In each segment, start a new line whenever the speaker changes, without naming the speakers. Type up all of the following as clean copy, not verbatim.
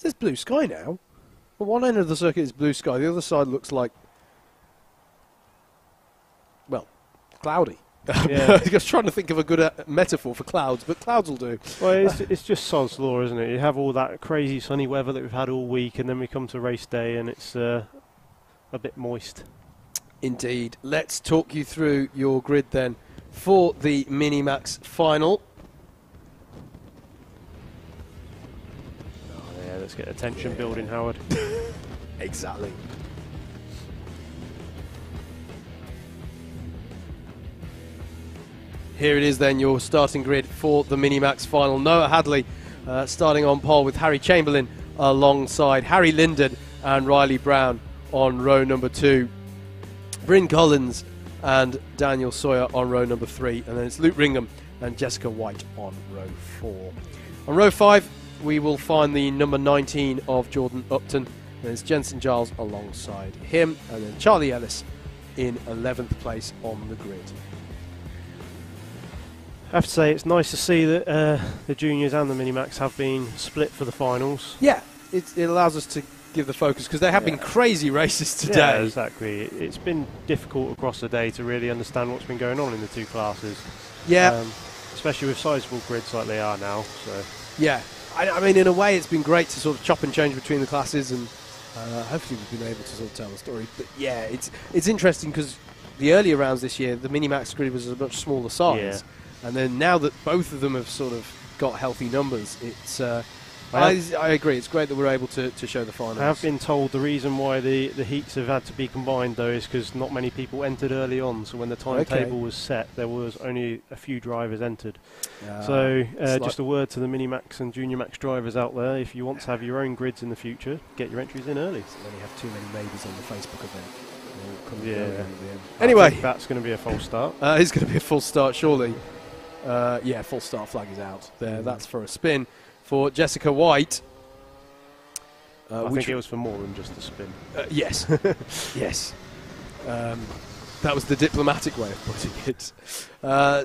There's blue sky now. Well, one end of the circuit is blue sky. The other side looks like, well, cloudy.
Yeah.
I was trying to think of a good metaphor for clouds, but clouds will do.
Well, it's just sod's law, isn't it? You have all that crazy sunny weather that we've had all week, and then we come to race day, and it's a bit moist.
Indeed. Let's talk you through your grid then for the minimax final.
Oh, yeah, let's get attention building, Howard.
Exactly. Here it is then, your starting grid for the minimax final. Noah Hadley starting on pole with Harry Chamberlain alongside Harry Linden and Riley Brown on row number 2. Bryn Collins and Daniel Sawyer on row number 3. And then it's Luke Ringham and Jessica White on row 4. On row 5, we will find the number 19 of Jordan Upton. And it's Jensen Giles alongside him. And then Charlie Ellis in 11th place on the grid.
I have to say, it's nice to see that the juniors and the minimax have been split for the finals.
Yeah, it allows us to give the focus, because there have been crazy races today.
Yeah, exactly. It's been difficult across the day to really understand what's been going on in the two classes.
Yeah.
Especially with sizable grids like they are now. So.
Yeah. I mean, in a way, it's been great to sort of chop and change between the classes, and hopefully we've been able to sort of tell the story. But yeah, it's interesting, because the earlier rounds this year, the minimax grid was a much smaller size.
Yeah.
And then now that both of them have sort of got healthy numbers, it's I agree. It's great that we're able to show the finals.
I have been told the reason why the heats have had to be combined, though, is because not many people entered early on. So when the timetable was set, there was only a few drivers entered. So just a word to the Minimax and Junior Max drivers out there: if you want to have your own grids in the future, get your entries in early.
So when you have too many maybes on the Facebook event.
Yeah.
Anyway,
that's going to be a false start.
It's going to be a full start, surely. Yeah, full start flag is out there. That's for a spin for Jessica White.
I think it was for more than just a spin.
Yes. Yes. That was the diplomatic way of putting it.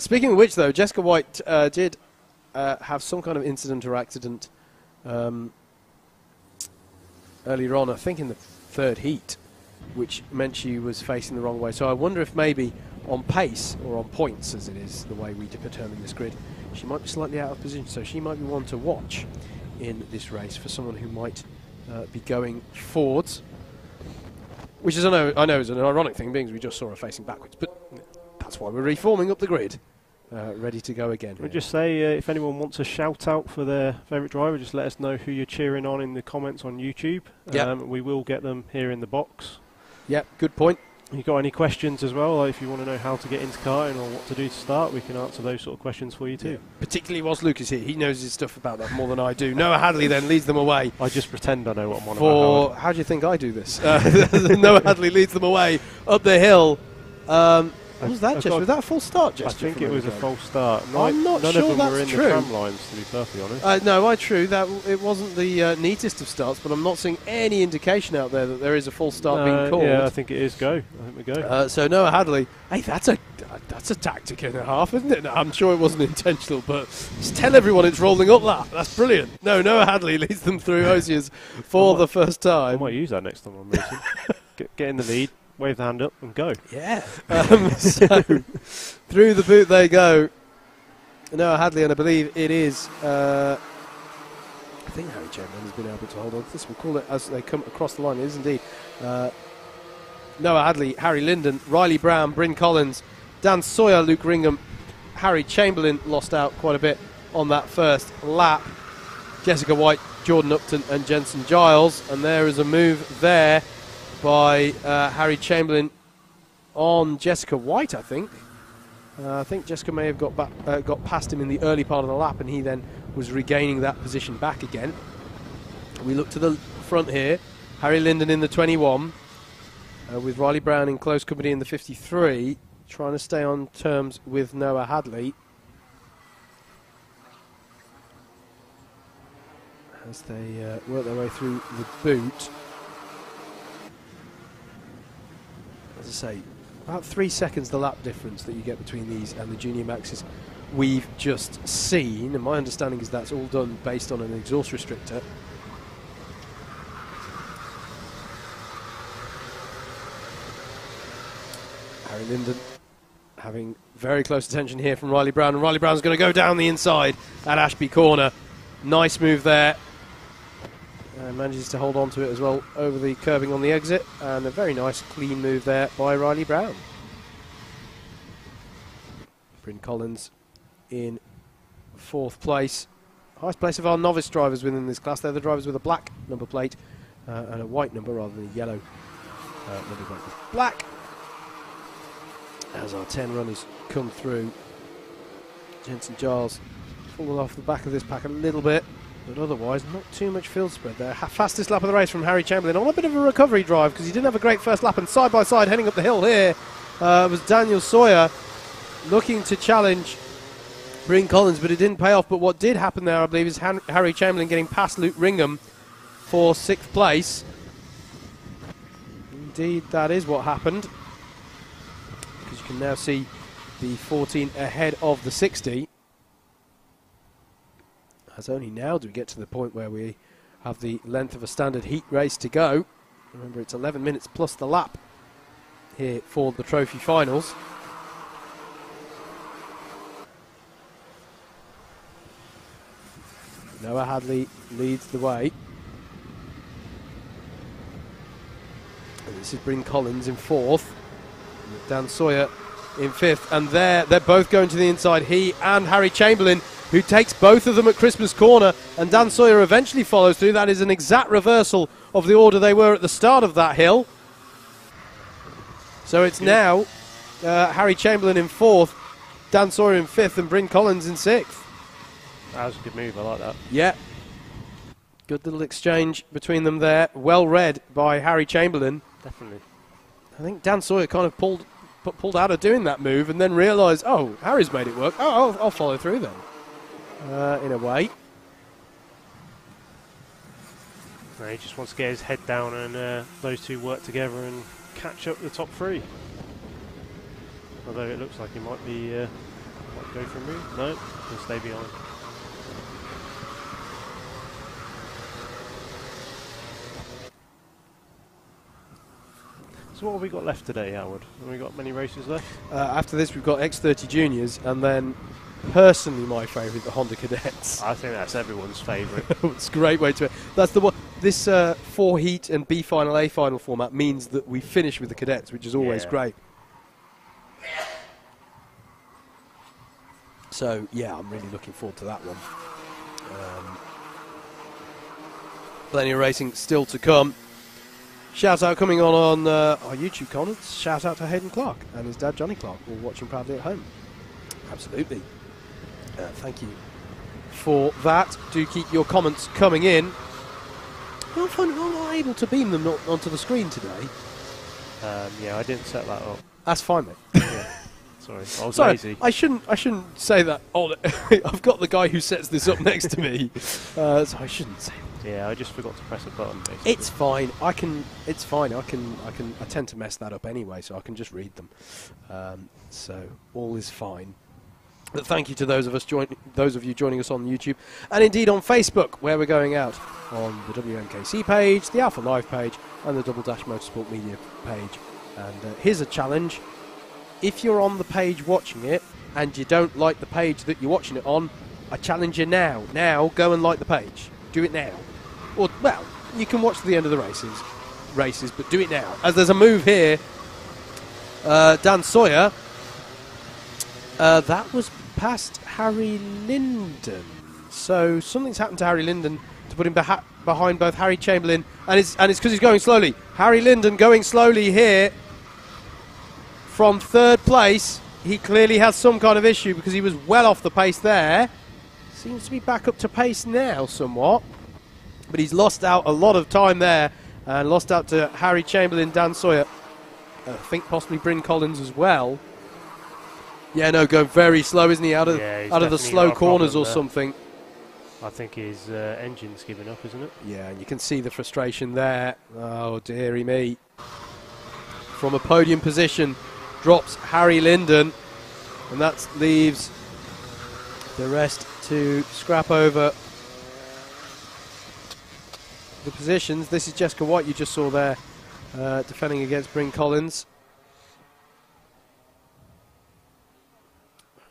Speaking of which, though, Jessica White did have some kind of incident or accident earlier on, I think in the third heat, which meant she was facing the wrong way. So I wonder if maybe on pace, or on points as it is, the way we determine this grid, she might be slightly out of position. So she might be one to watch in this race for someone who might be going forwards. Which is, I know is an ironic thing, being we just saw her facing backwards. But that's why we're reforming up the grid. Ready to go again.
I'll just say, if anyone wants a shout out for their favourite driver, just let us know who you're cheering on in the comments on YouTube. We will get them here in the box.
Yeah, good point.
If you've got any questions as well, if you want to know how to get into karting or what to do to start, we can answer those sort of questions for you too.
Yeah. Particularly whilst Luke is here, he knows his stuff about that more than I do. Noah Hadley then leads them away.
I just pretend I know what I'm on about.
How do you think I do this? Noah Hadley leads them away up the hill. What was that, Jess? Was that a full start, Jess?
I think it was a false start.
I'm not
none
sure
of them
that's
were in
true.
the tram lines, to be perfectly honest.
No, true. That it wasn't the neatest of starts, but I'm not seeing any indication out there that there is a full start being called.
Yeah, I think it is go. I think we go.
So Noah Hadley, hey, that's a tactic and a half, isn't it? No, I'm sure it wasn't intentional, but just tell everyone it's rolling up that. That's brilliant. No, Noah Hadley leads them through Osiers for the first time.
I might use that next time I'm racing. Get in the lead. Wave the hand up and go.
Yeah. So through the boot they go. Noah Hadley, and I believe it is. I think Harry Chamberlain has been able to hold on to this. We'll call it as they come across the line. It is indeed Noah Hadley, Harry Linden, Riley Brown, Bryn Collins, Dan Sawyer, Luke Ringham, Harry Chamberlain lost out quite a bit on that first lap. Jessica White, Jordan Upton, and Jensen Giles, and there is a move there by Harry Chamberlain on Jessica White, I think. I think Jessica may have got past him in the early part of the lap, and he then was regaining that position back again. We look to the front here. Harry Linden in the 21, with Riley Brown in close company in the 53, trying to stay on terms with Noah Hadley as they work their way through the boot. As I say, about 3 seconds the lap difference that you get between these and the Junior Maxes we've just seen, and my understanding is that's all done based on an exhaust restrictor. Harry Linden having very close attention here from Riley Brown, and Riley Brown's going to go down the inside at Ashby Corner. Nice move there. And manages to hold on to it as well over the curbing on the exit, and a very nice clean move there by Riley Brown. Bryn Collins in 4th place. Highest place of our novice drivers within this class. They're the drivers with a black number plate and a white number rather than a yellow number plate with black. As our 10 runners come through, Jensen Giles falling off the back of this pack a little bit, but otherwise not too much field spread there. Fastest lap of the race from Harry Chamberlain on a bit of a recovery drive because he didn't have a great first lap, and side by side heading up the hill here was Daniel Sawyer looking to challenge Bryn Collins, but it didn't pay off. But what did happen there, I believe, is Harry Chamberlain getting past Luke Ringham for 6th place. Indeed, that is what happened, because you can now see the 14 ahead of the 60. As only now do we get to the point where we have the length of a standard heat race to go. Remember, it's 11 minutes plus the lap here for the trophy finals. Noah Hadley leads the way. And this is Bryn Collins in 4th. Dan Sawyer in 5th. And they're both going to the inside. He and Harry Chamberlain, who takes both of them at Christmas Corner. And Dan Sawyer eventually follows through. That is an exact reversal of the order they were at the start of that hill. So it's now Harry Chamberlain in 4th, Dan Sawyer in 5th, and Bryn Collins in 6th.
That was a good move, I like that. Yeah.
Good little exchange between them there. Well read by Harry Chamberlain.
Definitely.
I think Dan Sawyer kind of pulled out of doing that move and then realised, oh, Harry's made it work. Oh, I'll follow through then, in a way.
No, he just wants to get his head down and those two work together and catch up the top 3. Although it looks like he might be might go for a move. No, he'll stay behind. So what have we got left today, Howard? Have we got many races left?
After this, we've got X30 Juniors, and then, personally, my favourite, the Honda Cadets.
I think that's everyone's favourite.
It's a great way to... That's the one. This 4 heat and B final, A final format means that we finish with the Cadets, which is always great. So, yeah, I'm really looking forward to that one. Plenty of racing still to come. Shout out coming on our YouTube comments. Shout out to Hayden Clark and his dad Johnny Clark, all watching proudly at home. Absolutely. Thank you for that. Do keep your comments coming in. I'm not able to beam them onto the screen today.
Yeah, I didn't set that up.
That's fine, mate.
Yeah. Sorry, I was lazy.
I shouldn't say that. Oh, I've got the guy who sets this up next to me, so I shouldn't say that.
Yeah, I just forgot to press a button. Basically.
It's fine. It's fine. I tend to mess that up anyway, so I can just read them. So all is fine. But thank you to those of you joining us on YouTube, and indeed on Facebook, where we're going out on the WMKC page, the Alpha Live page, and the Double Dash Motorsport Media page. And here's a challenge: if you're on the page watching it and you don't like the page that you're watching it on, I challenge you now. Now, go and like the page. Do it now. Or, well, you can watch to the end of the races, but do it now. As there's a move here, Dan Sawyer, that was past Harry Linden. So something's happened to Harry Linden to put him behind both Harry Chamberlain, and it's because he's going slowly. Harry Linden going slowly here from 3rd place. He clearly has some kind of issue because he was well off the pace there. Seems to be back up to pace now somewhat. But he's lost out a lot of time there and lost out to Harry Chamberlain, Dan Sawyer. I think possibly Bryn Collins as well. Yeah, no, go very slow, isn't he? Out of the slow corners or something.
I think his engine's giving up, isn't it?
Yeah, and you can see the frustration there. Oh, dearie me. From a podium position, drops Harry Linden. And that leaves the rest to scrap over the positions. This is Jessica White you just saw there defending against Bryn Collins.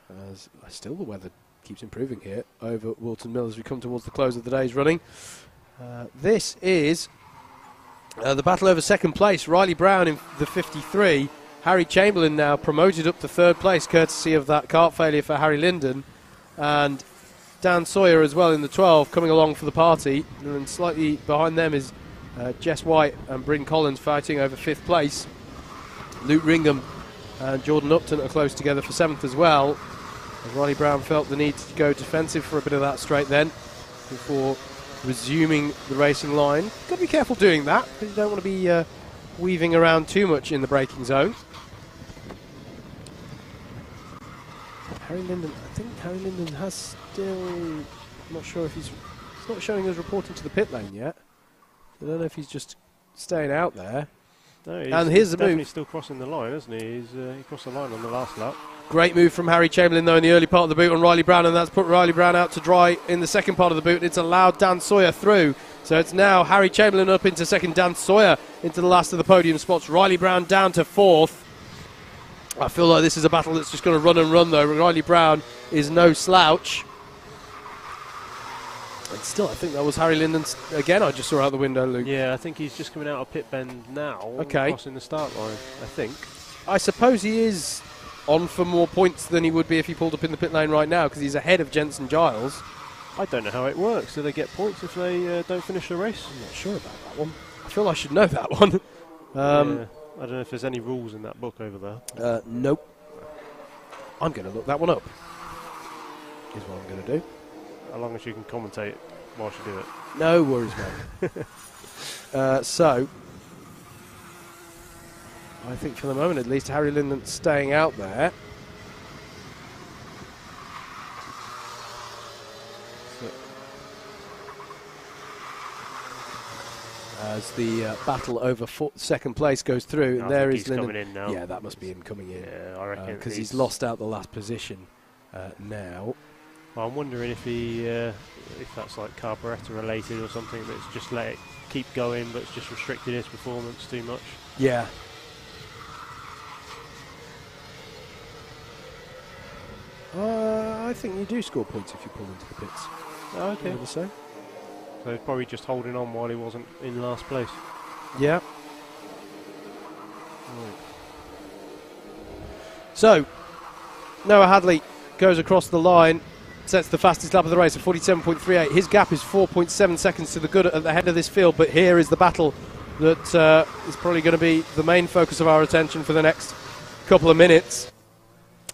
As still the weather keeps improving here over Wilton Mill as we come towards the close of the day's running. This is the battle over second place. Riley Brown in the 53. Harry Chamberlain now promoted up to third place courtesy of that kart failure for Harry Linden. And Dan Sawyer as well in the 12 coming along for the party. And slightly behind them is Jess White and Bryn Collins fighting over 5th place. Luke Ringham and Jordan Upton are close together for 7th as well. As Riley Brown felt the need to go defensive for a bit of that straight then before resuming the racing line. Got to be careful doing that because you don't want to be weaving around too much in the braking zone. Harry Linden, I think Harry Linden has still, I'm not sure if he's not showing us reporting to the pit lane yet. I don't know if he's just staying out there.
No,
and here's the
definitely
move.
Still crossing the line, isn't he? He crossed the line on the last lap.
Great move from Harry Chamberlain, though, in the early part of the boot on Riley Brown, and that's put Riley Brown out to dry in the second part of the boot. It's allowed Dan Sawyer through. So it's now Harry Chamberlain up into second, Dan Sawyer into the last of the podium spots. Riley Brown down to 4th. I feel like this is a battle that's just going to run and run, though. Riley Brown is no slouch. And still, I think that was Harry Linden's again. I just saw out the window, Luke.
Yeah, I think he's just coming out of pit bend now.
Okay.
Crossing the start line, I think.
I suppose he is on for more points than he would be if he pulled up in the pit lane right now because he's ahead of Jensen Giles.
I don't know how it works. Do they get points if they don't finish the race?
I'm not sure about that one. I feel I should know that one.
Yeah. I don't know if there's any rules in that book over there.
Nope. I'm going to look that one up. Is what I'm going to do.
As long as you can commentate whilst you do it.
No worries, man. So, I think for the moment at least, Harry Linden's staying out there. As the battle over second place goes through, and there is Linden.
Coming in now.
Yeah, that must be him coming in.
Yeah, I reckon
because he's lost out the last position now.
Well, I'm wondering if if that's like carburetor related or something that's just let it keep going, but it's just restricted his performance too much.
Yeah. I think you do score points if you pull into the pits.
Oh, okay.
So
he's probably just holding on while he wasn't in last place.
Yeah.
Right.
So, Noah Hadley goes across the line, sets the fastest lap of the race at 47.38. His gap is 4.7 seconds to the good at the head of this field, but here is the battle that is probably going to be the main focus of our attention for the next couple of minutes.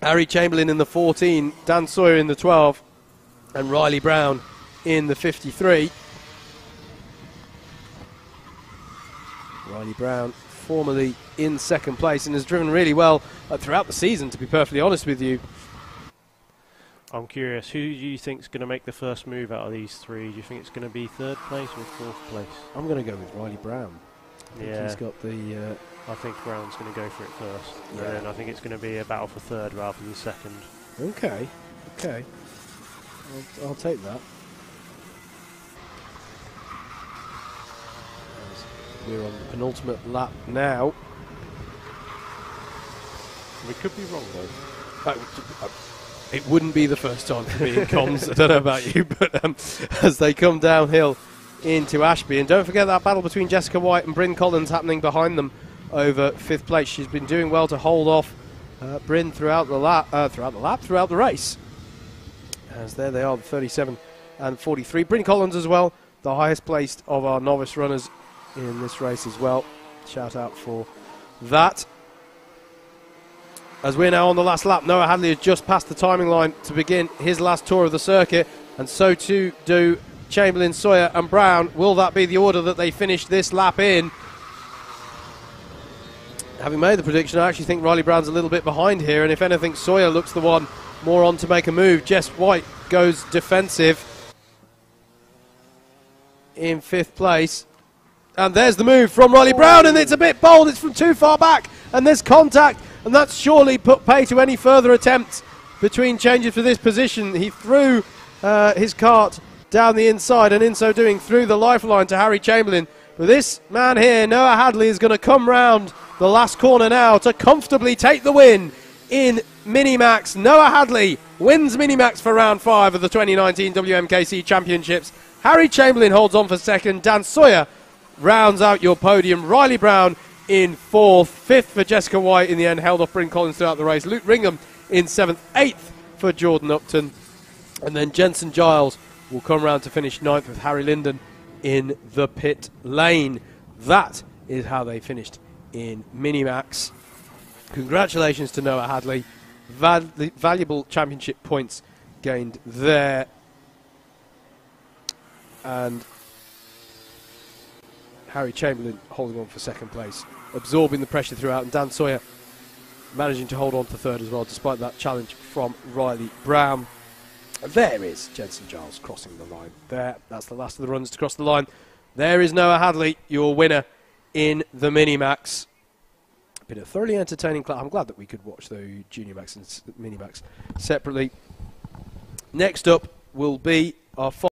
Harry Chamberlain in the 14, Dan Sawyer in the 12, and Riley Brown in the 53. Riley Brown, formerly in second place, and has driven really well throughout the season, to be perfectly honest with you.
I'm curious, who do you think is going to make the first move out of these three? Do you think it's going to be third place or fourth place?
I'm going to go with Riley Brown. I think he's got the...
I think Brown's going to go for it first.
Yeah.
And then I think it's going to be a battle for third rather than second.
Okay. I'll take that. We're on the penultimate lap now.
We could be wrong though.
It wouldn't be the first time for me in comms. I don't know about you, but as they come downhill into Ashby, and don't forget that battle between Jessica White and Bryn Collins happening behind them over 5th place. She's been doing well to hold off Bryn throughout the race. As there they are, the 37 and 43. Bryn Collins as well, the highest placed of our novice runners in this race as well. Shout out for that. As we're now on the last lap, Noah Hadley has just passed the timing line to begin his last tour of the circuit, and so too do Chamberlain, Sawyer and Brown. Will that be the order that they finish this lap in? Having made the prediction, I actually think Riley Brown's a little bit behind here, and if anything, Sawyer looks the one more on to make a move. Jess White goes defensive in 5th place. And there's the move from Riley Brown, and it's a bit bold. It's from too far back, and there's contact, and that's surely put pay to any further attempts between changes for this position. He threw his kart down the inside, and in so doing threw the lifeline to Harry Chamberlain. But this man here, Noah Hadley, is going to come round the last corner now to comfortably take the win in minimax. Noah Hadley wins minimax for round 5 of the 2019 WMKC Championships. Harry Chamberlain holds on for second. Dan Sawyer rounds out your podium. Riley Brown in 4th. 5th for Jessica White in the end, held off Bryn Collins throughout the race. Luke Ringham in 7th. 8th for Jordan Upton. And then Jensen Giles will come round to finish 9th with Harry Linden in the pit lane. That is how they finished in minimax. Congratulations to Noah Hadley. Valuable championship points gained there. And Harry Chamberlain holding on for second place, absorbing the pressure throughout, and Dan Sawyer managing to hold on to third as well, despite that challenge from Riley Brown. There is Jensen Giles crossing the line there. That's the last of the runs to cross the line. There is Noah Hadley, your winner in the minimax. Been a thoroughly entertaining class. I'm glad that we could watch the junior max and minimax separately. Next up will be our